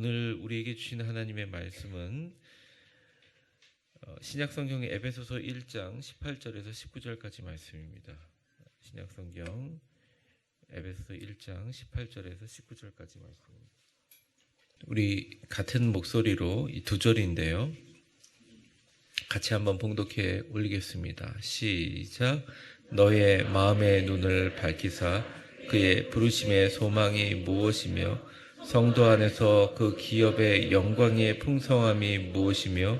오늘 우리에게 주신 하나님의 말씀은 신약성경의 에베소서 1장 18절에서 19절까지 말씀입니다. 신약성경 에베소서 1장 18절에서 19절까지 말씀입니다. 우리 같은 목소리로 이 두 절인데요. 같이 한번 봉독해 올리겠습니다. 시작. 너의 마음의 눈을 밝히사 그의 부르심의 소망이 무엇이며 성도 안에서 그 기업의 영광의 풍성함이 무엇이며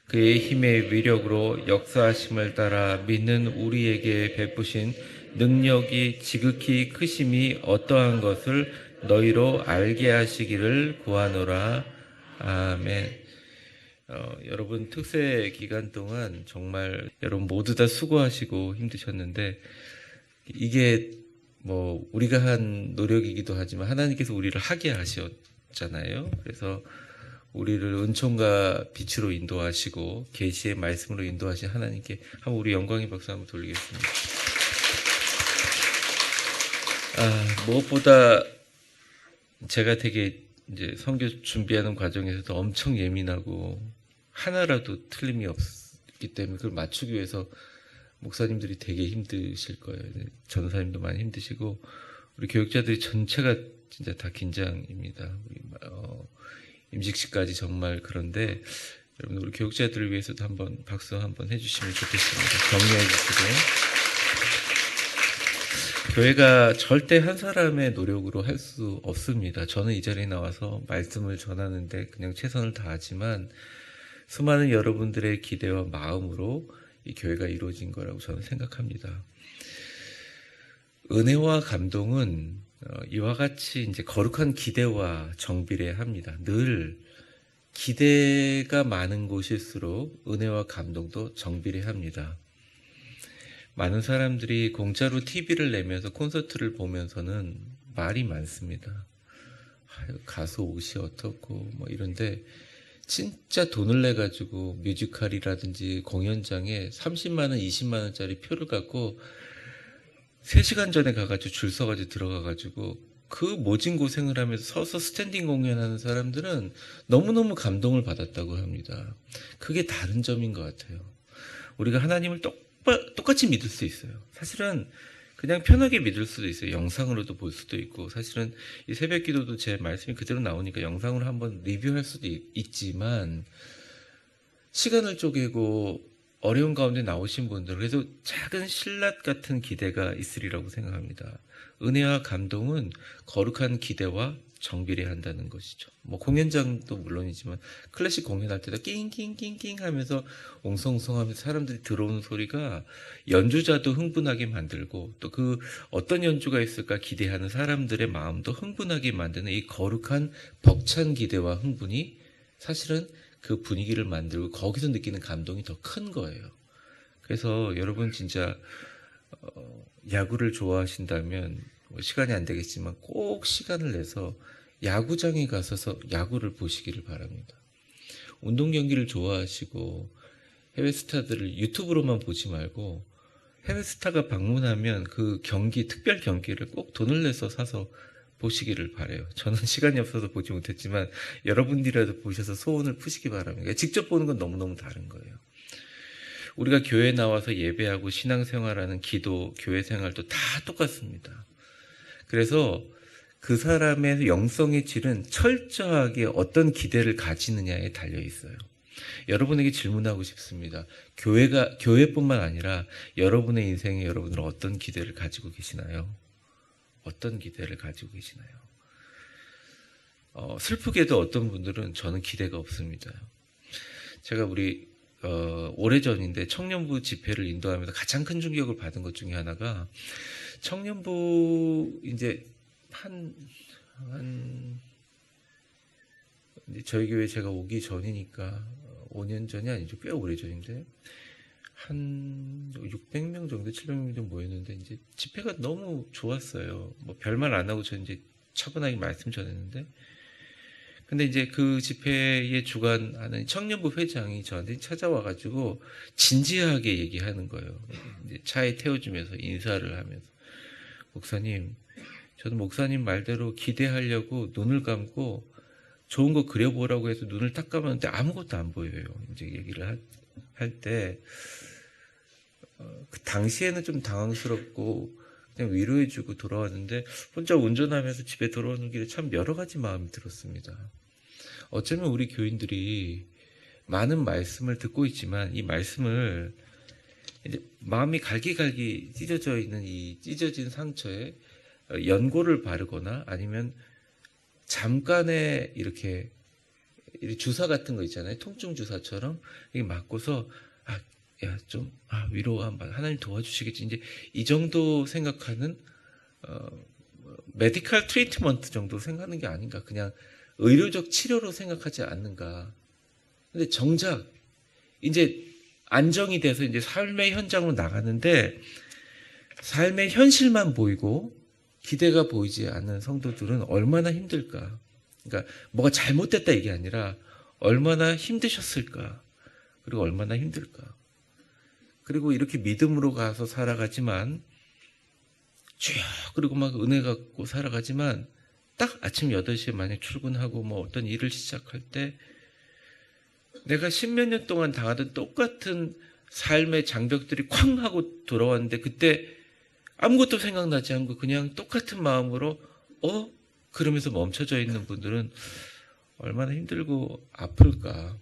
그의 힘의 위력으로 역사하심을 따라 믿는 우리에게 베푸신 능력이 지극히 크심이 어떠한 것을 너희로 알게 하시기를 구하노라. 아멘. 여러분 특세 기간 동안 정말 여러분 모두 다 수고하시고 힘드셨는데 이게 뭐 우리가 한 노력이기도 하지만 하나님께서 우리를 하게 하셨잖아요. 그래서 우리를 은총과 빛으로 인도하시고 계시의 말씀으로 인도하신 하나님께 한번 우리 영광의 박수 한번 돌리겠습니다. 무엇보다 제가 되게 이제 선교 준비하는 과정에서도 엄청 예민하고 하나라도 틀림이 없기 때문에 그걸 맞추기 위해서 목사님들이 되게 힘드실 거예요. 전사님도 많이 힘드시고 우리 교육자들이 전체가 진짜 다 긴장입니다. 임직식까지 정말 그런데 여러분 우리 교육자들을 위해서도 한번 박수 한번 해주시면 좋겠습니다. 격려해 주시고 교회가 절대 한 사람의 노력으로 할 수 없습니다. 저는 이 자리에 나와서 말씀을 전하는데 그냥 최선을 다하지만 수많은 여러분들의 기대와 마음으로 이 교회가 이루어진 거라고 저는 생각합니다. 은혜와 감동은 이와 같이 이제 거룩한 기대와 정비례 합니다. 늘 기대가 많은 곳일수록 은혜와 감동도 정비례 합니다. 많은 사람들이 공짜로 TV를 내면서 콘서트를 보면서는 말이 많습니다. 가수 옷이 어떻고 뭐 이런데 진짜 돈을 내가지고 뮤지컬이라든지 공연장에 30만 원, 20만 원짜리 표를 갖고 3시간 전에 가가지고 줄 서가지고 들어가가지고 그 모진 고생을 하면서 서서 스탠딩 공연하는 사람들은 너무너무 감동을 받았다고 합니다. 그게 다른 점인 것 같아요. 우리가 하나님을 똑같이 믿을 수 있어요. 사실은 그냥 편하게 믿을 수도 있어요. 영상으로도 볼 수도 있고 사실은 이 새벽 기도도 제 말씀이 그대로 나오니까 영상으로 한번 리뷰할 수도 있지만 시간을 쪼개고 어려운 가운데 나오신 분들 그래서 작은 신랏 같은 기대가 있으리라고 생각합니다. 은혜와 감동은 거룩한 기대와 정비례한다는 것이죠. 뭐 공연장도 물론이지만 클래식 공연할 때도 낑낑낑낑 하면서 옹성옹성하면서 사람들이 들어오는 소리가 연주자도 흥분하게 만들고 또 그 어떤 연주가 있을까 기대하는 사람들의 마음도 흥분하게 만드는 이 거룩한 벅찬 기대와 흥분이 사실은 그 분위기를 만들고 거기서 느끼는 감동이 더 큰 거예요. 그래서 여러분 진짜 야구를 좋아하신다면 시간이 안 되겠지만 꼭 시간을 내서 야구장에 가서서 야구를 보시기를 바랍니다. 운동 경기를 좋아하시고 해외 스타들을 유튜브로만 보지 말고 해외 스타가 방문하면 그 경기, 특별 경기를 꼭 돈을 내서 사서 보시기를 바라요. 저는 시간이 없어서 보지 못했지만 여러분들이라도 보셔서 소원을 푸시기 바랍니다. 직접 보는 건 너무너무 다른 거예요. 우리가 교회에 나와서 예배하고 신앙생활하는 기도, 교회 생활도 다 똑같습니다. 그래서 그 사람의 영성의 질은 철저하게 어떤 기대를 가지느냐에 달려 있어요. 여러분에게 질문하고 싶습니다. 교회뿐만 아니라 여러분의 인생에 여러분들은 어떤 기대를 가지고 계시나요? 어떤 기대를 가지고 계시나요? 슬프게도 어떤 분들은 저는 기대가 없습니다. 제가 오래전인데 청년부 집회를 인도하면서 가장 큰 충격을 받은 것 중에 하나가 청년부 이제 이제 저희 교회 제가 오기 전이니까 5년 전이 아니죠. 꽤 오래전인데 한 600명 정도 700명 정도 모였는데 이제 집회가 너무 좋았어요. 뭐 별말 안 하고 저 이제 차분하게 말씀 전했는데 근데 이제 그 집회에 주관하는 청년부 회장이 저한테 찾아와가지고 진지하게 얘기하는 거예요. 이제 차에 태워주면서 인사를 하면서 목사님 저는 목사님 말대로 기대하려고 눈을 감고 좋은 거 그려보라고 해서 눈을 딱 감았는데 아무것도 안 보여요. 이제 얘기를 할 때, 그 당시에는 좀 당황스럽고 그냥 위로해주고 돌아왔는데 혼자 운전하면서 집에 돌아오는 길에 참 여러 가지 마음이 들었습니다. 어쩌면 우리 교인들이 많은 말씀을 듣고 있지만 이 말씀을 이제 마음이 갈기갈기 찢어져 있는 이 찢어진 상처에 연고를 바르거나 아니면 잠깐의 이렇게 주사 같은 거 있잖아요. 통증 주사처럼 이게 맞고서 위로 하나님 도와주시겠지. 이제 이 정도 생각하는 메디컬 트리트먼트 정도 생각하는 게 아닌가. 그냥 의료적 치료로 생각하지 않는가. 근데 정작 이제 안정이 돼서 이제 삶의 현장으로 나가는데 삶의 현실만 보이고 기대가 보이지 않는 성도들은 얼마나 힘들까. 그러니까 뭐가 잘못됐다 이게 아니라 얼마나 힘드셨을까. 그리고 얼마나 힘들까. 그리고 이렇게 믿음으로 가서 살아가지만 주여 그리고 막 은혜 갖고 살아가지만 딱 아침 8시에 만약 출근하고 뭐 어떤 일을 시작할 때 내가 십몇 년 동안 당하던 똑같은 삶의 장벽들이 쾅 하고 돌아왔는데 그때 아무것도 생각나지 않고 그냥 똑같은 마음으로 그러면서 멈춰져 있는 분들은 얼마나 힘들고 아플까.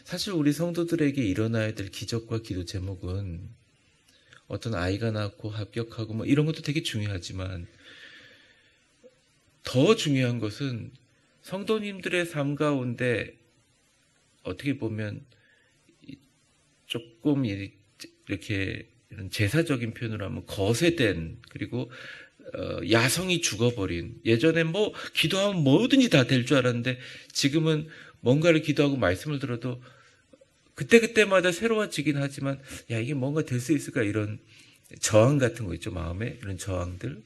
사실 우리 성도들에게 일어나야 될 기적과 기도 제목은 어떤 아이가 낳고 합격하고 뭐 이런 것도 되게 중요하지만 더 중요한 것은 성도님들의 삶 가운데 어떻게 보면 조금 이렇게 이런 제사적인 표현으로 하면 거세된 그리고 야성이 죽어버린 예전에 뭐 기도하면 뭐든지 다 될 줄 알았는데 지금은 뭔가를 기도하고 말씀을 들어도 그때그때마다 새로워지긴 하지만 이게 뭔가 될 수 있을까 이런 저항 같은 거 있죠. 마음에 이런 저항들.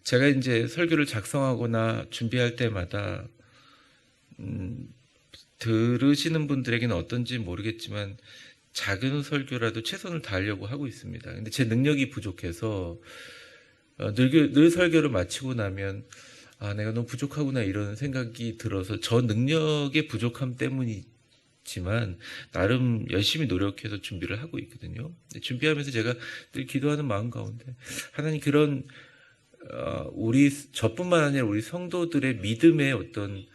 제가 이제 설교를 작성하거나 준비할 때마다 들으시는 분들에게는 어떤지 모르겠지만 작은 설교라도 최선을 다하려고 하고 있습니다. 근데 제 능력이 부족해서 늘 설교를 마치고 나면 내가 너무 부족하구나 이런 생각이 들어서 저 능력의 부족함 때문이지만 나름 열심히 노력해서 준비를 하고 있거든요. 준비하면서 제가 늘 기도하는 마음 가운데 하나님 그런 저뿐만 아니라 우리 성도들의 믿음의 어떤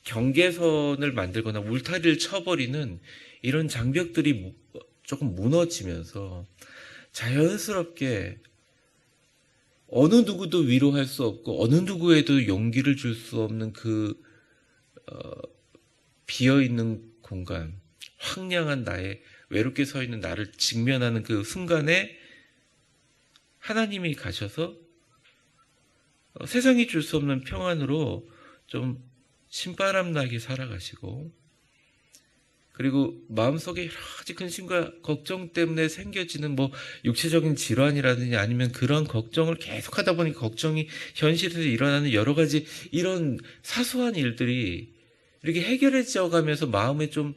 경계선을 만들거나 울타리를 쳐버리는 이런 장벽들이 조금 무너지면서 자연스럽게 어느 누구도 위로할 수 없고 어느 누구에도 용기를 줄 수 없는 그 비어있는 공간, 황량한 나의 외롭게 서 있는 나를 직면하는 그 순간에 하나님이 가셔서 세상이 줄 수 없는 평안으로 좀 신바람 나게 살아가시고 그리고 마음속에 여러 가지 근심과 걱정 때문에 생겨지는 뭐 육체적인 질환이라든지 아니면 그런 걱정을 계속하다 보니 걱정이 현실에서 일어나는 여러 가지 이런 사소한 일들이 이렇게 해결해져 가면서 마음에 좀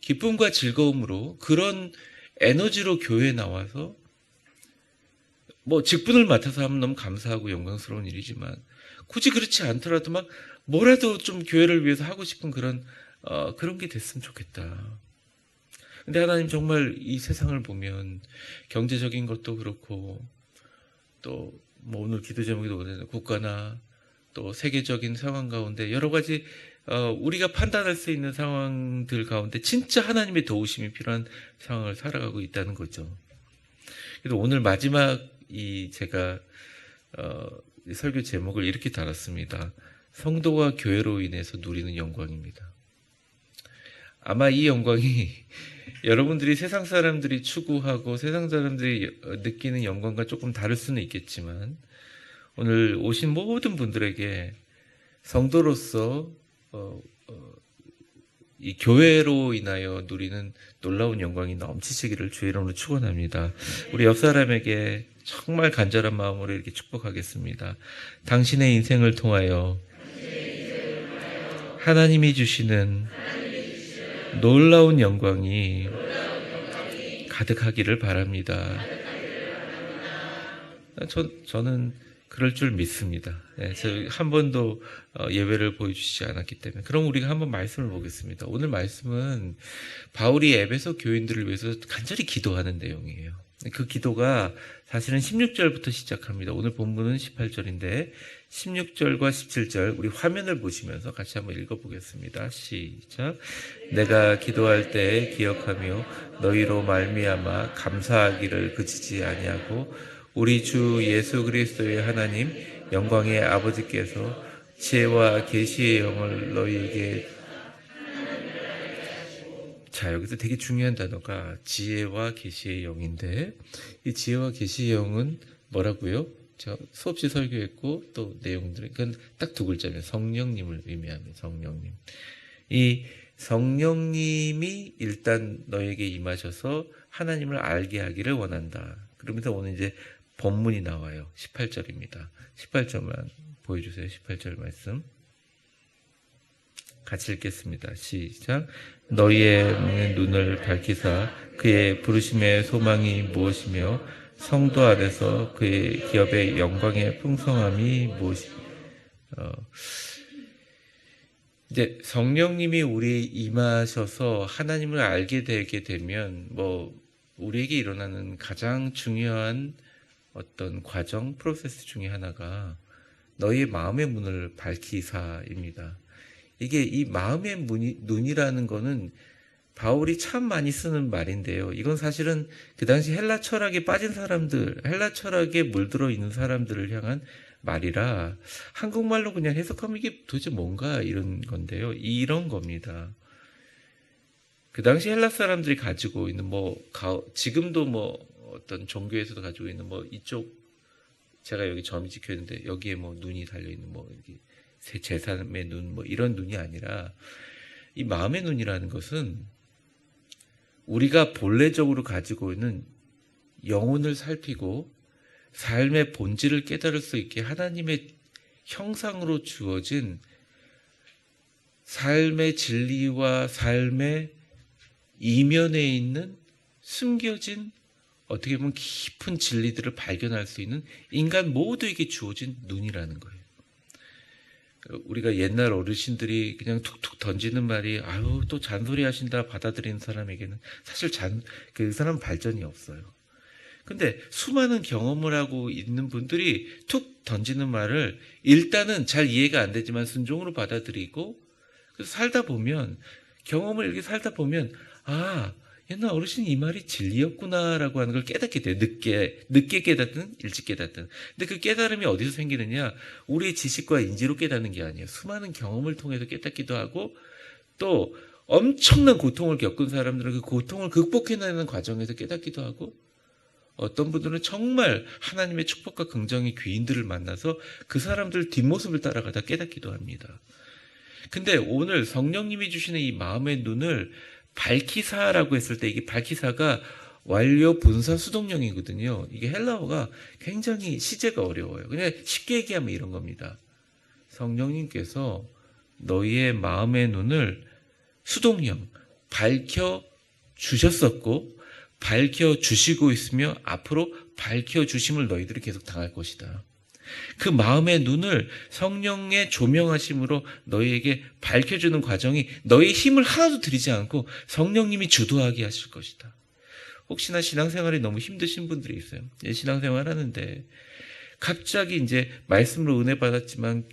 기쁨과 즐거움으로 그런 에너지로 교회에 나와서 뭐 직분을 맡아서 하면 너무 감사하고 영광스러운 일이지만 굳이 그렇지 않더라도 막 뭐라도 좀 교회를 위해서 하고 싶은 그런 게 됐으면 좋겠다. 근데 하나님 정말 이 세상을 보면 경제적인 것도 그렇고 또 뭐 오늘 기도 제목에도 국가나 또 세계적인 상황 가운데 여러 가지 우리가 판단할 수 있는 상황들 가운데 진짜 하나님의 도우심이 필요한 상황을 살아가고 있다는 거죠. 그래서 오늘 마지막 제가 설교 제목을 이렇게 달았습니다. 성도와 교회로 인해서 누리는 영광입니다. 아마 이 영광이 여러분들이 세상 사람들이 추구하고 세상 사람들이 느끼는 영광과 조금 다를 수는 있겠지만 오늘 오신 모든 분들에게 성도로서 이 교회로 인하여 누리는 놀라운 영광이 넘치시기를 주의 이름으로 축원합니다. 우리 옆 사람에게 정말 간절한 마음으로 이렇게 축복하겠습니다. 당신의 인생을 통하여 하나님이 주시는 놀라운 영광이 가득하기를 바랍니다. 저는 그럴 줄 믿습니다. 예, 저 한 번도 예외를 보여주시지 않았기 때문에. 그럼 우리가 한번 말씀을 보겠습니다. 오늘 말씀은 바울이 에베소 교인들을 위해서 간절히 기도하는 내용이에요. 그 기도가 사실은 16절부터 시작합니다. 오늘 본문은 18절인데 16절과 17절 우리 화면을 보시면서 같이 한번 읽어보겠습니다. 시작. 내가 기도할 때 기억하며 너희로 말미암아 감사하기를 그치지 아니하고 우리 주 예수 그리스도의 하나님 영광의 아버지께서 지혜와 계시의 영을 너희에게. 자, 여기서 되게 중요한 단어가 지혜와 계시의 영인데 이 지혜와 계시의 영은 뭐라고요? 저 수없이 설교했고 또 내용들은 그건 딱 두 글자면 성령님을 의미합니다. 성령님. 이 성령님이 일단 너에게 임하셔서 하나님을 알게 하기를 원한다. 그러면서 오늘 이제 본문이 나와요. 18절입니다. 18절만 보여주세요. 18절 말씀. 같이 읽겠습니다. 시작. 너희의 눈을 밝히사 그의 부르심의 소망이 무엇이며 성도 안에서 그의 기업의 영광의 풍성함이 무엇이. 이제 성령님이 우리에 임하셔서 하나님을 알게 되게 되면 뭐 우리에게 일어나는 가장 중요한 어떤 과정, 프로세스 중에 하나가 너희의 마음의 문을 밝히사입니다. 이게 이 마음의 눈이라는 거는 바울이 참 많이 쓰는 말인데요. 이건 사실은 그 당시 헬라 철학에 빠진 사람들, 헬라 철학에 물들어 있는 사람들을 향한 말이라 한국말로 그냥 해석하면 이게 도대체 뭔가 이런 건데요. 이런 겁니다. 그 당시 헬라 사람들이 가지고 있는 지금도 어떤 종교에서도 가지고 있는 이쪽 제가 여기 점이 찍혀 있는데 여기에 눈이 달려 있는 이렇게 제3의 눈 이런 눈이 아니라 이 마음의 눈이라는 것은 우리가 본래적으로 가지고 있는 영혼을 살피고 삶의 본질을 깨달을 수 있게 하나님의 형상으로 주어진 삶의 진리와 삶의 이면에 있는 숨겨진 어떻게 보면 깊은 진리들을 발견할 수 있는 인간 모두에게 주어진 눈이라는 거예요. 우리가 옛날 어르신들이 그냥 툭툭 던지는 말이 아유 또 잔소리 하신다 받아들이는 사람에게는 사실 그 사람 발전이 없어요. 근데 수많은 경험을 하고 있는 분들이 툭 던지는 말을 일단은 잘 이해가 안 되지만 순종으로 받아들이고 그래서 살다 보면 경험을 이렇게 살다 보면 아 옛날 어르신이 이 말이 진리였구나라고 하는 걸 깨닫게 돼요. 늦게 깨닫든 일찍 깨닫든. 근데 그 깨달음이 어디서 생기느냐? 우리의 지식과 인지로 깨닫는 게 아니에요. 수많은 경험을 통해서 깨닫기도 하고 또 엄청난 고통을 겪은 사람들은 그 고통을 극복해내는 과정에서 깨닫기도 하고 어떤 분들은 정말 하나님의 축복과 긍정의 귀인들을 만나서 그 사람들 뒷모습을 따라가다 깨닫기도 합니다. 근데 오늘 성령님이 주시는 이 마음의 눈을 밝히사라고 했을 때 이게 밝히사가 완료 분사 수동형이거든요. 이게 헬라어가 굉장히 시제가 어려워요. 그냥 쉽게 얘기하면 이런 겁니다. 성령님께서 너희의 마음의 눈을 수동형 밝혀 주셨었고 밝혀 주시고 있으며 앞으로 밝혀 주심을 너희들이 계속 당할 것이다. 그 마음의 눈을 성령의 조명하심으로 너희에게 밝혀주는 과정이 너희의 힘을 하나도 들이지 않고 성령님이 주도하게 하실 것이다. 혹시나 신앙생활이 너무 힘드신 분들이 있어요. 신앙생활 하는데 갑자기 이제 말씀으로 은혜 받았지만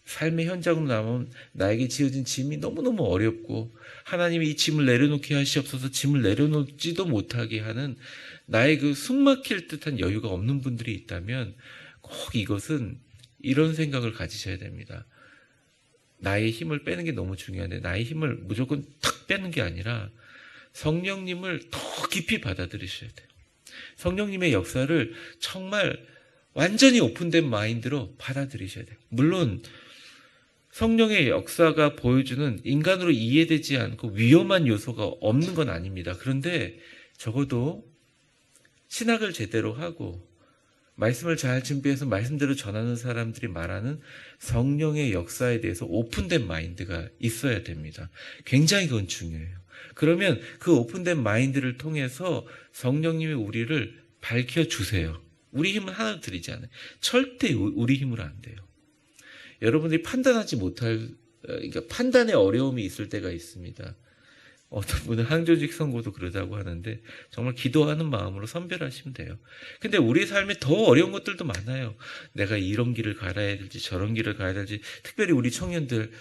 삶의 현장으로 나오면 나에게 지어진 짐이 너무너무 어렵고 하나님이 이 짐을 내려놓게 하시옵소서 짐을 내려놓지도 못하게 하는 나의 그 숨막힐 듯한 여유가 없는 분들이 있다면 꼭 이것은 이런 생각을 가지셔야 됩니다. 나의 힘을 빼는 게 너무 중요한데 나의 힘을 무조건 탁 빼는 게 아니라 성령님을 더 깊이 받아들이셔야 돼요. 성령님의 역사를 정말 완전히 오픈된 마인드로 받아들이셔야 돼요. 물론 성령의 역사가 보여주는 인간으로 이해되지 않고 위험한 요소가 없는 건 아닙니다. 그런데 적어도 신학을 제대로 하고 말씀을 잘 준비해서 말씀대로 전하는 사람들이 말하는 성령의 역사에 대해서 오픈된 마인드가 있어야 됩니다. 굉장히 그건 중요해요. 그러면 그 오픈된 마인드를 통해서 성령님이 우리를 밝혀주세요. 우리 힘은 하나도 들이지 않아요. 절대 우리 힘으로 안 돼요. 여러분들이 판단하지 못할, 그러니까 판단에 어려움이 있을 때가 있습니다. 어떤 분은 항조직 선고도 그러자고 하는데 정말 기도하는 마음으로 선별하시면 돼요. 근데 우리 삶에 더 어려운 것들도 많아요. 내가 이런 길을 가야 될지 저런 길을 가야 될지, 특별히 우리 청년들,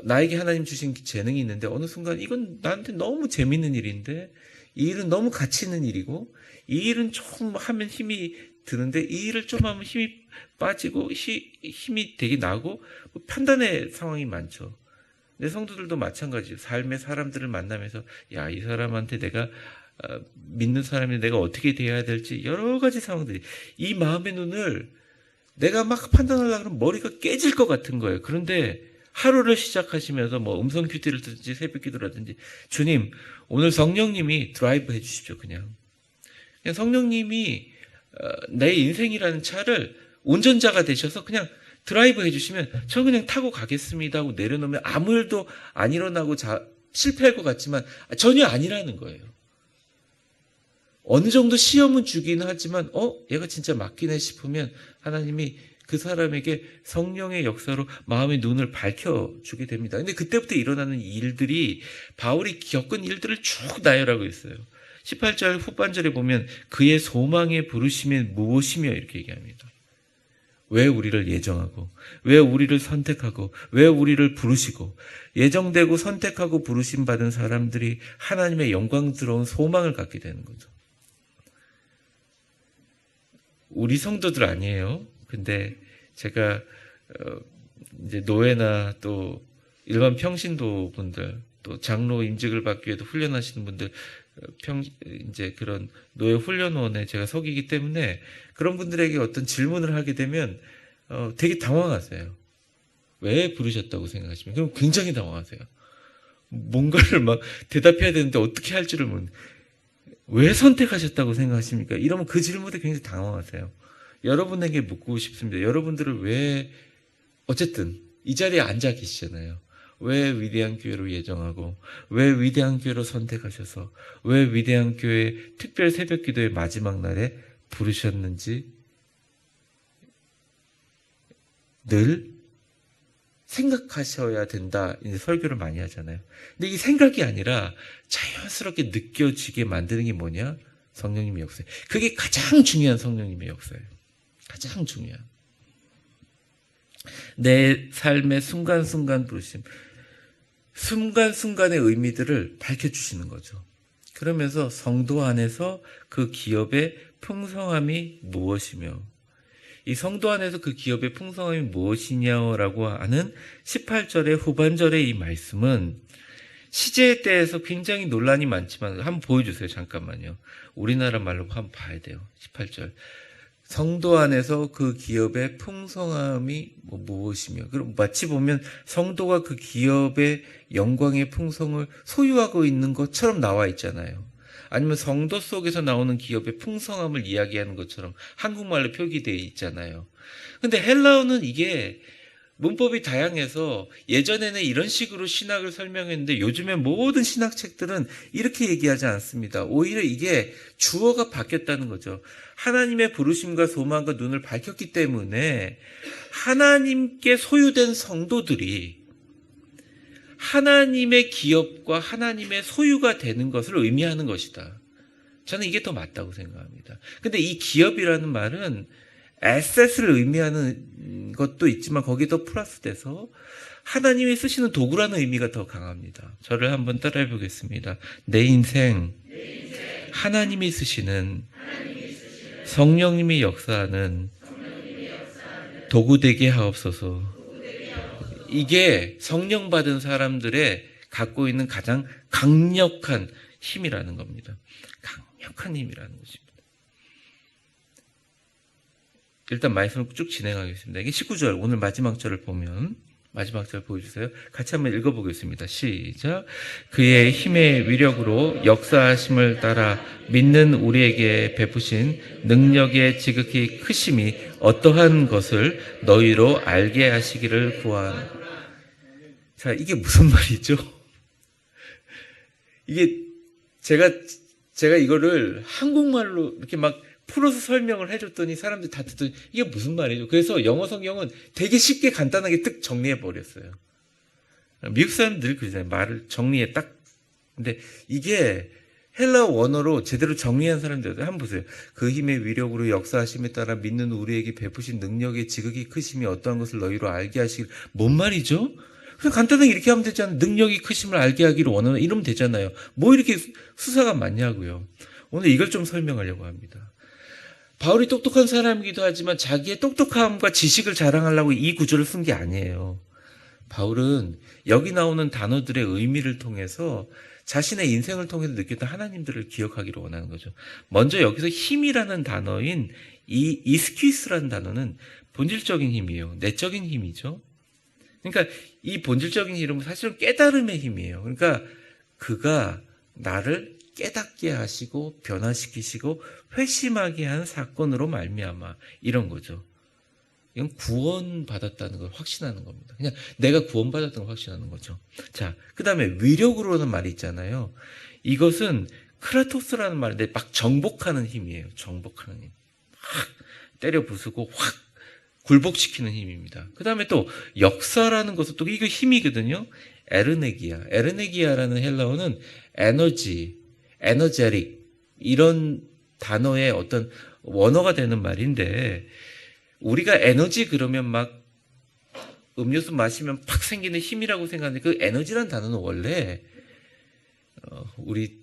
나에게 하나님 주신 재능이 있는데 어느 순간 이건 나한테 너무 재밌는 일인데, 이 일은 너무 가치 있는 일이고, 이 일은 좀 하면 힘이 드는데 이 일을 좀 하면 힘이 빠지고 힘이 되게 나고, 판단의 상황이 많죠. 내 성도들도 마찬가지예요. 삶의 사람들을 만나면서 야, 이 사람한테 내가 믿는 사람이 내가 어떻게 대해야 될지 여러 가지 상황들이, 이 마음의 눈을 내가 막 판단하려고 하면 머리가 깨질 것 같은 거예요. 그런데 하루를 시작하시면서 뭐 음성 큐티를 듣든지 새벽 기도라든지, 주님 오늘 성령님이 드라이브 해 주십시오. 그냥 성령님이 내 인생이라는 차를 운전자가 되셔서 그냥 드라이브 해주시면 저 그냥 타고 가겠습니다 하고 내려놓으면 아무 일도 안 일어나고 실패할 것 같지만 전혀 아니라는 거예요. 어느 정도 시험은 주긴 하지만 얘가 진짜 맞기네 싶으면 하나님이 그 사람에게 성령의 역사로 마음의 눈을 밝혀주게 됩니다. 근데 그때부터 일어나는 일들이 바울이 겪은 일들을 쭉 나열하고 있어요. 18절 후반절에 보면 그의 소망의 부르심이 무엇이며 이렇게 얘기합니다. 왜 우리를 예정하고, 왜 우리를 선택하고, 왜 우리를 부르시고, 예정되고 선택하고 부르심 받은 사람들이 하나님의 영광스러운 소망을 갖게 되는 거죠. 우리 성도들 아니에요. 근데 제가 이제 노예나 또 일반 평신도 분들, 또 장로 임직을 받기 위해서 훈련하시는 분들, 이제 그런 노예 훈련원에 제가 속이기 때문에 그런 분들에게 어떤 질문을 하게 되면 되게 당황하세요. 왜 부르셨다고 생각하시면? 그럼 굉장히 당황하세요. 뭔가를 막 대답해야 되는데 어떻게 할지를 왜 선택하셨다고 생각하십니까? 이러면 그 질문에 굉장히 당황하세요. 여러분에게 묻고 싶습니다. 여러분들을 왜, 어쨌든 이 자리에 앉아 계시잖아요. 왜 위대한 교회로 예정하고, 왜 위대한 교회로 선택하셔서, 왜 위대한 교회 특별 새벽 기도의 마지막 날에 부르셨는지 늘 생각하셔야 된다. 이제 설교를 많이 하잖아요. 근데 이 생각이 아니라 자연스럽게 느껴지게 만드는 게 뭐냐? 성령님의 역사예요. 그게 가장 중요한 성령님의 역사예요. 가장 중요한. 내 삶의 순간순간 부르심, 순간순간의 의미들을 밝혀주시는 거죠. 그러면서 성도 안에서 그 기업의 풍성함이 무엇이며, 이 성도 안에서 그 기업의 풍성함이 무엇이냐라고 하는 18절의 후반절의 이 말씀은 시제에 대해서 굉장히 논란이 많지만, 한번 보여주세요. 잠깐만요. 우리나라 말로 한번 봐야 돼요. 18절. 성도 안에서 그 기업의 풍성함이 무엇이며, 그럼 마치 보면 성도가 그 기업의 영광의 풍성을 소유하고 있는 것처럼 나와 있잖아요. 아니면 성도 속에서 나오는 기업의 풍성함을 이야기하는 것처럼 한국말로 표기되어 있잖아요. 근데 헬라어는 이게 문법이 다양해서 예전에는 이런 식으로 신학을 설명했는데 요즘에 모든 신학책들은 이렇게 얘기하지 않습니다. 오히려 이게 주어가 바뀌었다는 거죠. 하나님의 부르심과 소망과 눈을 밝혔기 때문에 하나님께 소유된 성도들이 하나님의 기업과 하나님의 소유가 되는 것을 의미하는 것이다. 저는 이게 더 맞다고 생각합니다. 근데 이 기업이라는 말은 에셋을 의미하는 것도 있지만 거기에 더 플러스돼서 하나님이 쓰시는 도구라는 의미가 더 강합니다. 저를 한번 따라해 보겠습니다. 내 인생 하나님이 쓰시는 성령님이 역사하는 도구 되게 하옵소서. 이게 성령 받은 사람들의 갖고 있는 가장 강력한 힘이라는 겁니다. 강력한 힘이라는 것입니다. 일단 말씀을 쭉 진행하겠습니다. 이게 19절, 오늘 마지막 절을 보면, 마지막 절 보여주세요. 같이 한번 읽어보겠습니다. 시작. 그의 힘의 위력으로 역사하심을 따라 믿는 우리에게 베푸신 능력의 지극히 크심이 어떠한 것을 너희로 알게 하시기를 구하노라. 자, 이게 무슨 말이죠? 이게 제가 이거를 한국말로 이렇게 막 풀어서 설명을 해줬더니 사람들이 다 듣더니 이게 무슨 말이죠? 그래서 영어 성경은 되게 쉽게 간단하게 뜩 정리해 버렸어요. 미국 사람들 그러잖아요. 말을 정리해 딱. 근데 이게 헬라 원어로 제대로 정리한 사람들 한번 보세요. 그 힘의 위력으로 역사하심에 따라 믿는 우리에게 베푸신 능력의 지극히 크심이 어떠한 것을 너희로 알게 하시길. 뭔 말이죠? 그냥 간단하게 이렇게 하면 되잖아요. 능력이 크심을 알게 하기를 원하는, 이러면 되잖아요. 뭐 이렇게 수사가 많냐고요. 오늘 이걸 좀 설명하려고 합니다. 바울이 똑똑한 사람이기도 하지만 자기의 똑똑함과 지식을 자랑하려고 이 구절을 쓴 게 아니에요. 바울은 여기 나오는 단어들의 의미를 통해서 자신의 인생을 통해서 느꼈던 하나님들을 기억하기를 원하는 거죠. 먼저 여기서 힘이라는 단어인 이 이스퀴스라는 단어는 본질적인 힘이에요. 내적인 힘이죠. 그러니까 이 본질적인 힘은 사실은 깨달음의 힘이에요. 그러니까 그가 나를 깨닫게 하시고 변화시키시고 회심하게 한 사건으로 말미암아 이런 거죠. 이건 구원받았다는 걸 확신하는 겁니다. 그냥 내가 구원받았다는 걸 확신하는 거죠. 자, 그 다음에 위력으로는 말이 있잖아요. 이것은 크라토스라는 말인데 막 정복하는 힘이에요. 정복하는 힘. 확 때려 부수고 확 굴복시키는 힘입니다. 그 다음에 또 역사라는 것은 또 이거 힘이거든요. 에르네기아. 에르네기아라는 헬라어는 에너지, 에너제릭 이런 단어의 어떤 원어가 되는 말인데 우리가 에너지 그러면 막 음료수 마시면 팍 생기는 힘이라고 생각하는데 그 에너지란 단어는 원래 우리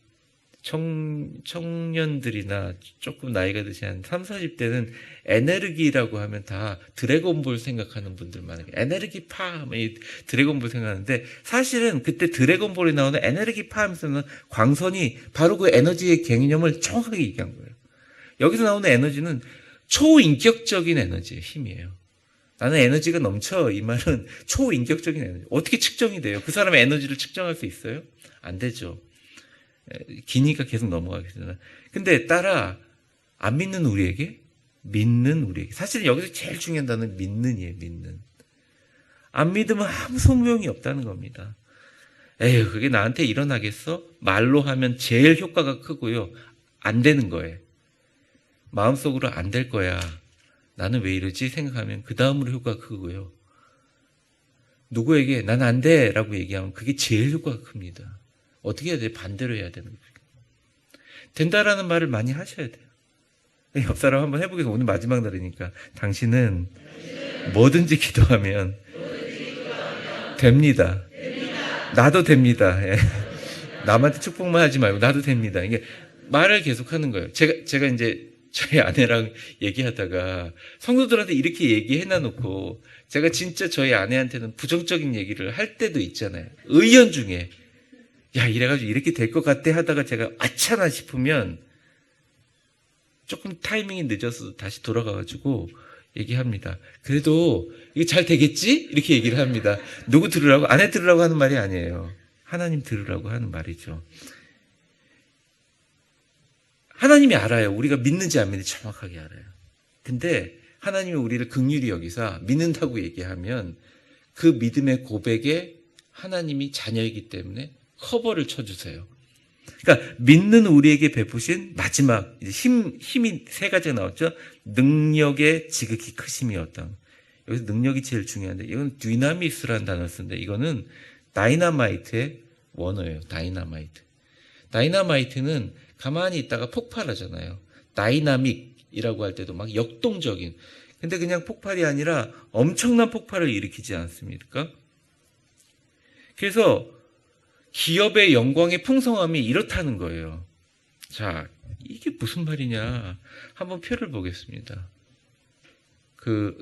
청년들이나 조금 나이가 드신 한 3, 40대는 에네르기라고 하면 다 드래곤볼 생각하는 분들 많아요. 에네르기 파 하면 이 드래곤볼 생각하는데 사실은 그때 드래곤볼에 나오는 에네르기 파 하면서는 광선이 바로 그 에너지의 개념을 정확하게 얘기한 거예요. 여기서 나오는 에너지는 초인격적인 에너지의 힘이에요. 나는 에너지가 넘쳐 이 말은 초인격적인 에너지. 어떻게 측정이 돼요? 그 사람의 에너지를 측정할 수 있어요? 안 되죠. 기니까 계속 넘어가겠잖아. 근데 따라 안 믿는 우리에게 믿는 우리에게 사실은 여기서 제일 중요한 단어는 믿는이에요. 믿는. 안 믿으면 아무 소용이 없다는 겁니다. 에휴 그게 나한테 일어나겠어? 말로 하면 제일 효과가 크고요. 안 되는 거예요. 마음속으로 안 될 거야. 나는 왜 이러지? 생각하면 그 다음으로 효과가 크고요. 누구에게 난 안 돼 라고 얘기하면 그게 제일 효과가 큽니다. 어떻게 해야 돼요? 반대로 해야 되는 거예요. 된다라는 말을 많이 하셔야 돼요. 옆 사람 한번 해보겠습니다. 오늘 마지막 날이니까. 당신은 뭐든지 기도하면 됩니다. 나도 됩니다. 예. 남한테 축복만 하지 말고 나도 됩니다. 이게 말을 계속하는 거예요. 제가 이제 저희 아내랑 얘기하다가 성도들한테 이렇게 얘기해놔놓고 제가 진짜 저희 아내한테는 부정적인 얘기를 할 때도 있잖아요. 의연 중에 야 이래가지고 이렇게 될 것 같아 하다가 제가 아차나 싶으면 조금 타이밍이 늦어서 다시 돌아가가지고 얘기합니다. 그래도 이게 잘 되겠지? 이렇게 얘기를 합니다. 누구 들으라고? 아내 들으라고 하는 말이 아니에요. 하나님 들으라고 하는 말이죠. 하나님이 알아요. 우리가 믿는지 안 믿는지 정확하게 알아요. 근데 하나님이 우리를 긍휼히 여기사 믿는다고 얘기하면 그 믿음의 고백에 하나님이 자녀이기 때문에 커버를 쳐주세요. 그러니까 믿는 우리에게 베푸신 마지막 힘이 세 가지가 나왔죠. 능력의 지극히 크심이었다. 여기서 능력이 제일 중요한데 이건 디나미스라는 단어를 쓰는데 이거는 다이나마이트의 원어예요. 다이나마이트. 다이나마이트는 가만히 있다가 폭발하잖아요. 다이나믹이라고 할 때도 막 역동적인. 근데 그냥 폭발이 아니라 엄청난 폭발을 일으키지 않습니까? 그래서 기업의 영광의 풍성함이 이렇다는 거예요. 자, 이게 무슨 말이냐. 한번 표를 보겠습니다.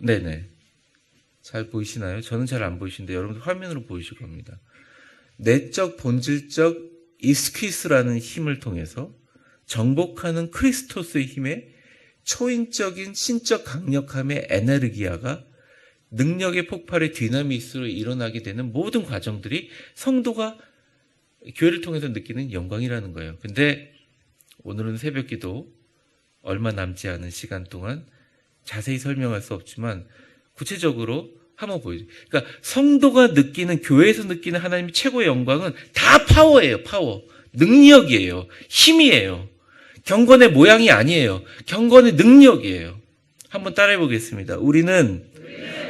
네네. 잘 보이시나요? 저는 잘 안 보이시는데 여러분들 화면으로 보이실 겁니다. 내적, 본질적 이스퀴스라는 힘을 통해서 정복하는 크리스토스의 힘에 초인적인 신적 강력함의 에네르기아가 능력의 폭발의 디나미스로 일어나게 되는 모든 과정들이 성도가 교회를 통해서 느끼는 영광이라는 거예요. 근데 오늘은 새벽기도 얼마 남지 않은 시간 동안 자세히 설명할 수 없지만 구체적으로 한번 보여줘요. 그러니까 성도가 느끼는 교회에서 느끼는 하나님의 최고의 영광은 다 파워예요. 파워. 능력이에요. 힘이에요. 경건의 모양이 아니에요. 경건의 능력이에요. 한번 따라해 보겠습니다. 우리는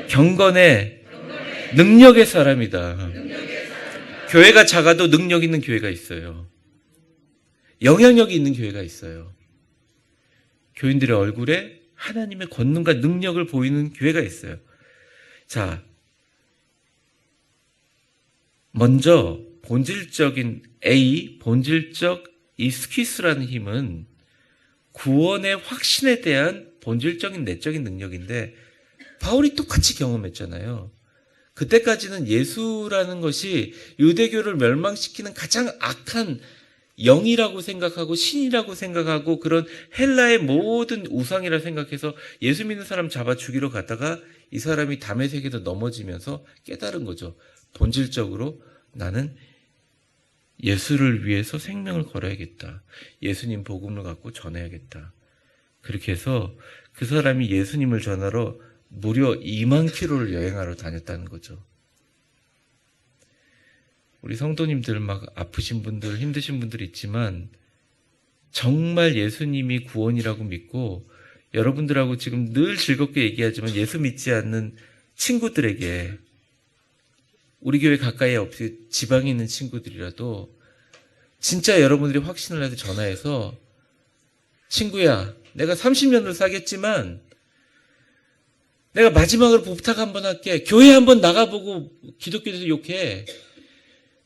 경건의 능력의 사람이다. 교회가 작아도 능력 있는 교회가 있어요. 영향력이 있는 교회가 있어요. 교인들의 얼굴에 하나님의 권능과 능력을 보이는 교회가 있어요. 자, 먼저 본질적인 본질적 이 스키스라는 힘은 구원의 확신에 대한 본질적인 내적인 능력인데 바울이 똑같이 경험했잖아요. 그때까지는 예수라는 것이 유대교를 멸망시키는 가장 악한 영이라고 생각하고 신이라고 생각하고 그런 헬라의 모든 우상이라 생각해서 예수 믿는 사람 잡아 죽이러 갔다가 이 사람이 담의 세계에서 넘어지면서 깨달은 거죠. 본질적으로 나는 예수를 위해서 생명을 걸어야겠다. 예수님 복음을 갖고 전해야겠다. 그렇게 해서 그 사람이 예수님을 전하러 무려 2만 킬로를 여행하러 다녔다는 거죠. 우리 성도님들 막 아프신 분들, 힘드신 분들 있지만 정말 예수님이 구원이라고 믿고 여러분들하고 지금 늘 즐겁게 얘기하지만 예수 믿지 않는 친구들에게 우리 교회 가까이에 없이 지방에 있는 친구들이라도 진짜 여러분들이 확신을 해서 전화해서 친구야, 내가 30년을 사겠지만 내가 마지막으로 부탁 한번 할게. 교회 한번 나가보고 기독교에서 욕해.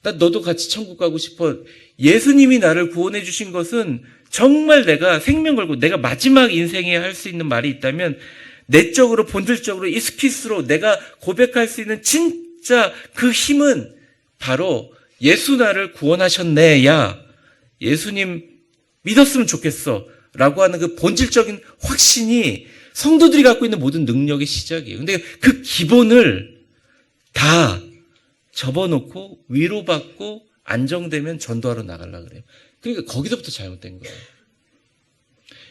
나 너도 같이 천국 가고 싶어. 예수님이 나를 구원해 주신 것은 정말 내가 생명 걸고 내가 마지막 인생에 할 수 있는 말이 있다면 내적으로 본질적으로 이스키스로 내가 고백할 수 있는 진짜 그 힘은 바로 예수 나를 구원하셨네. 야, 예수님 믿었으면 좋겠어. 라고 하는 그 본질적인 확신이 성도들이 갖고 있는 모든 능력의 시작이에요. 근데 그 기본을 다 접어놓고 위로받고 안정되면 전도하러 나가려고 그래요. 그러니까 거기서부터 잘못된 거예요.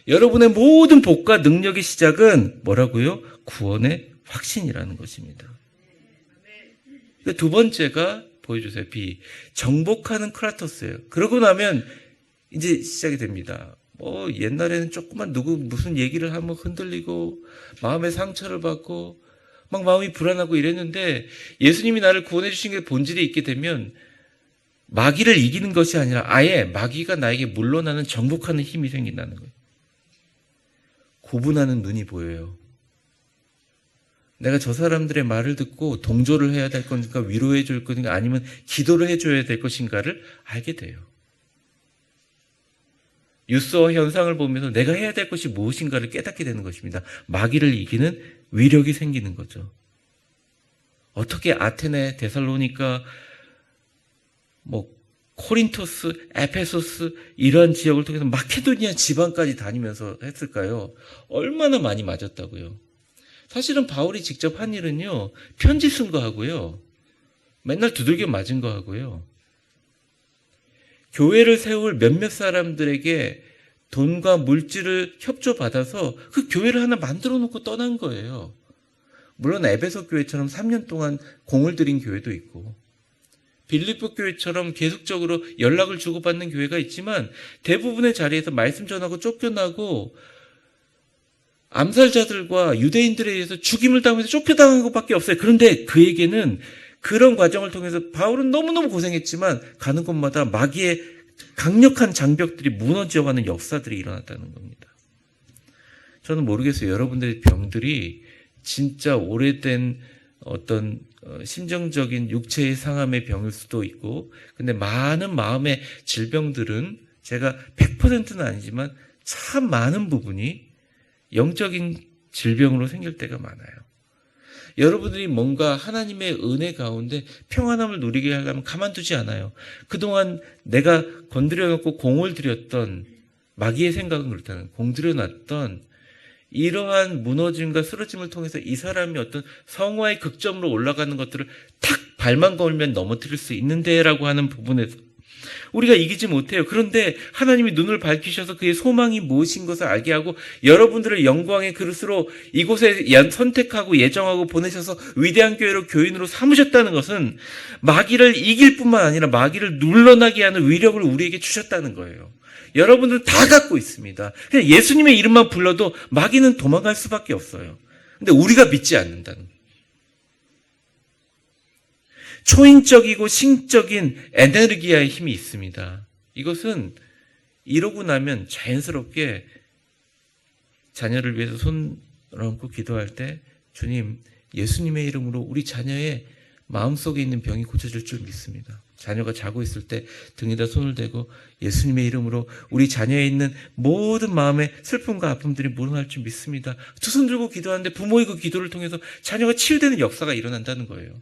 여러분의 모든 복과 능력의 시작은 뭐라고요? 구원의 확신이라는 것입니다. 두 번째가 보여주세요. B. 정복하는 크라토스예요. 그러고 나면 이제 시작이 됩니다. 옛날에는 조그만 무슨 얘기를 하면 흔들리고 마음의 상처를 받고 막 마음이 불안하고 이랬는데 예수님이 나를 구원해 주신 게 본질에 있게 되면 마귀를 이기는 것이 아니라 아예 마귀가 나에게 물러나는 정복하는 힘이 생긴다는 거예요. 구분하는 눈이 보여요. 내가 저 사람들의 말을 듣고 동조를 해야 될 것인가 위로해 줄 것인가 아니면 기도를 해줘야 될 것인가를 알게 돼요. 뉴스와 현상을 보면서 내가 해야 될 것이 무엇인가를 깨닫게 되는 것입니다. 마귀를 이기는 위력이 생기는 거죠. 어떻게 아테네, 데살로니가, 코린토스, 에페소스 이러한 지역을 통해서 마케도니아 지방까지 다니면서 했을까요? 얼마나 많이 맞았다고요. 사실은 바울이 직접 한 일은요. 편지 쓴 거 하고요. 맨날 두들겨 맞은 거 하고요. 교회를 세울 몇몇 사람들에게 돈과 물질을 협조받아서 그 교회를 하나 만들어 놓고 떠난 거예요. 물론 에베소 교회처럼 3년 동안 공을 들인 교회도 있고 빌립보 교회처럼 계속적으로 연락을 주고받는 교회가 있지만 대부분의 자리에서 말씀 전하고 쫓겨나고 암살자들과 유대인들에 의해서 죽임을 당하면서 쫓겨당한 것밖에 없어요. 그런데 그에게는 그런 과정을 통해서 바울은 너무너무 고생했지만 가는 곳마다 마귀의 강력한 장벽들이 무너져가는 역사들이 일어났다는 겁니다. 저는 모르겠어요. 여러분들의 병들이 진짜 오래된 어떤 심정적인 육체의 상함의 병일 수도 있고 근데 많은 마음의 질병들은 제가 100%는 아니지만 참 많은 부분이 영적인 질병으로 생길 때가 많아요. 여러분들이 뭔가 하나님의 은혜 가운데 평안함을 누리게 하려면 가만두지 않아요. 그동안 내가 건드려놓고 공을 들였던 마귀의 생각은 그렇다는 공들여놨던 이러한 무너짐과 쓰러짐을 통해서 이 사람이 어떤 성화의 극점으로 올라가는 것들을 탁 발만 걸면 넘어뜨릴 수 있는데 라고 하는 부분에서 우리가 이기지 못해요. 그런데 하나님이 눈을 밝히셔서 그의 소망이 무엇인 것을 알게 하고 여러분들을 영광의 그릇으로 이곳에 선택하고 예정하고 보내셔서 위대한 교회로 교인으로 삼으셨다는 것은 마귀를 이길 뿐만 아니라 마귀를 눌러나게 하는 위력을 우리에게 주셨다는 거예요. 여러분들은 다 갖고 있습니다. 그냥 예수님의 이름만 불러도 마귀는 도망갈 수밖에 없어요. 근데 우리가 믿지 않는다는 거예요. 초인적이고 신적인 에너기아의 힘이 있습니다. 이것은 이러고 나면 자연스럽게 자녀를 위해서 손을 얹고 기도할 때 주님, 예수님의 이름으로 우리 자녀의 마음속에 있는 병이 고쳐질 줄 믿습니다. 자녀가 자고 있을 때 등에다 손을 대고 예수님의 이름으로 우리 자녀에 있는 모든 마음의 슬픔과 아픔들이 무너날 줄 믿습니다. 두 손 들고 기도하는데 부모의 그 기도를 통해서 자녀가 치유되는 역사가 일어난다는 거예요.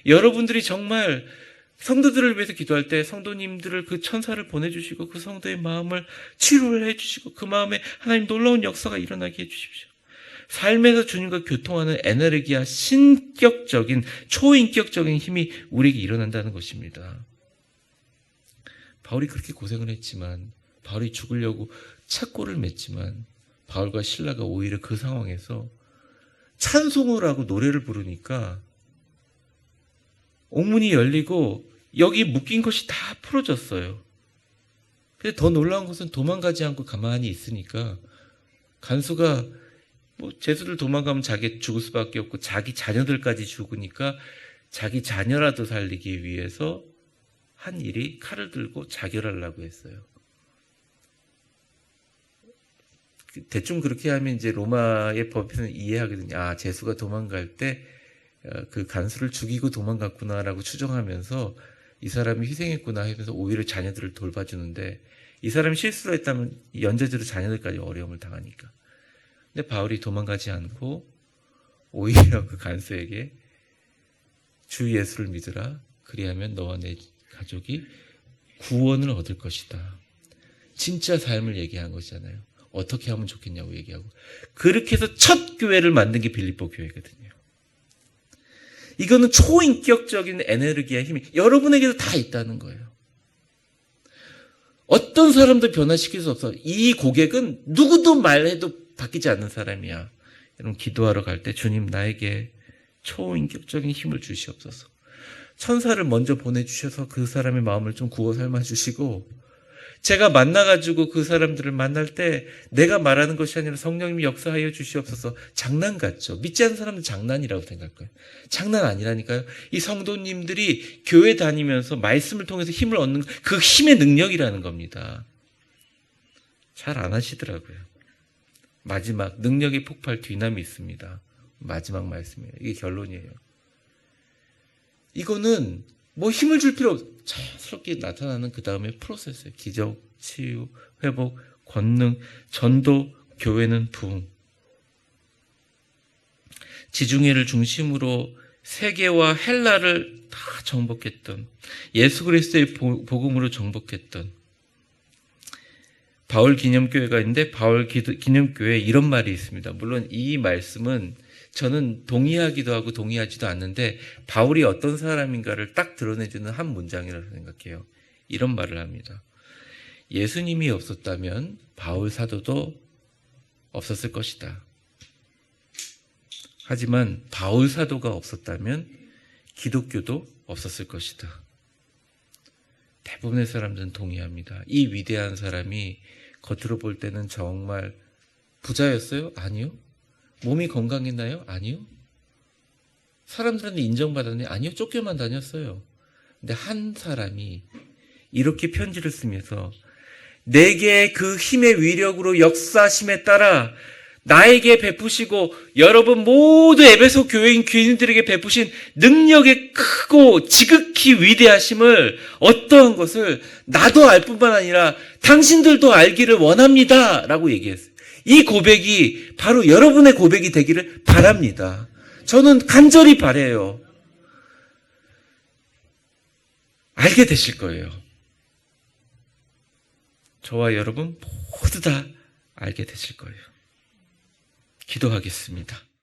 여러분들이 정말 성도들을 위해서 기도할 때 성도님들을 그 천사를 보내주시고 그 성도의 마음을 치료를 해주시고 그 마음에 하나님 놀라운 역사가 일어나게 해주십시오. 삶에서 주님과 교통하는 에너기와 신격적인 초인격적인 힘이 우리에게 일어난다는 것입니다. 바울이 그렇게 고생을 했지만, 바울이 죽으려고 착고를 맺지만 바울과 실라가 오히려 그 상황에서 찬송을 하고 노래를 부르니까 옥문이 열리고 여기 묶인 것이 다 풀어졌어요. 근데 더 놀라운 것은 도망가지 않고 가만히 있으니까 간수가 제수들 도망가면 자기 죽을 수밖에 없고 자기 자녀들까지 죽으니까 자기 자녀라도 살리기 위해서 한 일이 칼을 들고 자결하려고 했어요. 대충 그렇게 하면 이제 로마의 법에서는 이해하거든요. 아, 제수가 도망갈 때 그 간수를 죽이고 도망갔구나라고 추정하면서 이 사람이 희생했구나 하면서 오히려 자녀들을 돌봐주는데 이 사람이 실수를 했다면 연좌제로 자녀들까지 어려움을 당하니까. 근데 바울이 도망가지 않고 오히려 그 간수에게 주 예수를 믿으라. 그리하면 너와 내 가족이 구원을 얻을 것이다. 진짜 삶을 얘기한 것이잖아요. 어떻게 하면 좋겠냐고 얘기하고. 그렇게 해서 첫 교회를 만든 게 빌립보 교회거든요. 이거는 초인격적인 에너기의 힘이 여러분에게도 다 있다는 거예요. 어떤 사람도 변화시킬 수 없어. 이 고객은 누구도 말해도 바뀌지 않는 사람이야. 여러분 기도하러 갈 때 주님 나에게 초인격적인 힘을 주시옵소서. 천사를 먼저 보내주셔서 그 사람의 마음을 좀 구워 삶아주시고 제가 만나가지고 그 사람들을 만날 때 내가 말하는 것이 아니라 성령님이 역사하여 주시옵소서. 장난 같죠. 믿지 않는 사람은 장난이라고 생각할 거예요. 장난 아니라니까요. 이 성도님들이 교회 다니면서 말씀을 통해서 힘을 얻는 그 힘의 능력이라는 겁니다. 잘 안 하시더라고요. 마지막 능력의 폭발 뒤남이 있습니다. 마지막 말씀이에요. 이게 결론이에요. 이거는 뭐 힘을 줄 필요 없어요. 자연스럽게 나타나는 그 다음에 프로세스예요. 기적, 치유, 회복, 권능, 전도, 교회는 부흥. 지중해를 중심으로 세계와 헬라를 다 정복했던 예수 그리스도의 복음으로 정복했던 바울 기념교회가 있는데 바울 기념교회에 이런 말이 있습니다. 물론 이 말씀은 저는 동의하기도 하고 동의하지도 않는데 바울이 어떤 사람인가를 딱 드러내주는 한 문장이라고 생각해요. 이런 말을 합니다. 예수님이 없었다면 바울 사도도 없었을 것이다. 하지만 바울 사도가 없었다면 기독교도 없었을 것이다. 대부분의 사람들은 동의합니다. 이 위대한 사람이 겉으로 볼 때는 정말 부자였어요? 아니요. 몸이 건강했나요? 아니요. 사람들한테 인정받았나요? 아니요. 쫓겨만 다녔어요. 근데 한 사람이 이렇게 편지를 쓰면서 내게 그 힘의 위력으로 역사심에 따라 나에게 베푸시고 여러분 모두 에베소 교회인 교인들에게 베푸신 능력의 크고 지극히 위대하심을 어떠한 것을 나도 알 뿐만 아니라 당신들도 알기를 원합니다. 라고 얘기했어요. 이 고백이 바로 여러분의 고백이 되기를 바랍니다. 저는 간절히 바라요. 알게 되실 거예요. 저와 여러분 모두 다 알게 되실 거예요. 기도하겠습니다.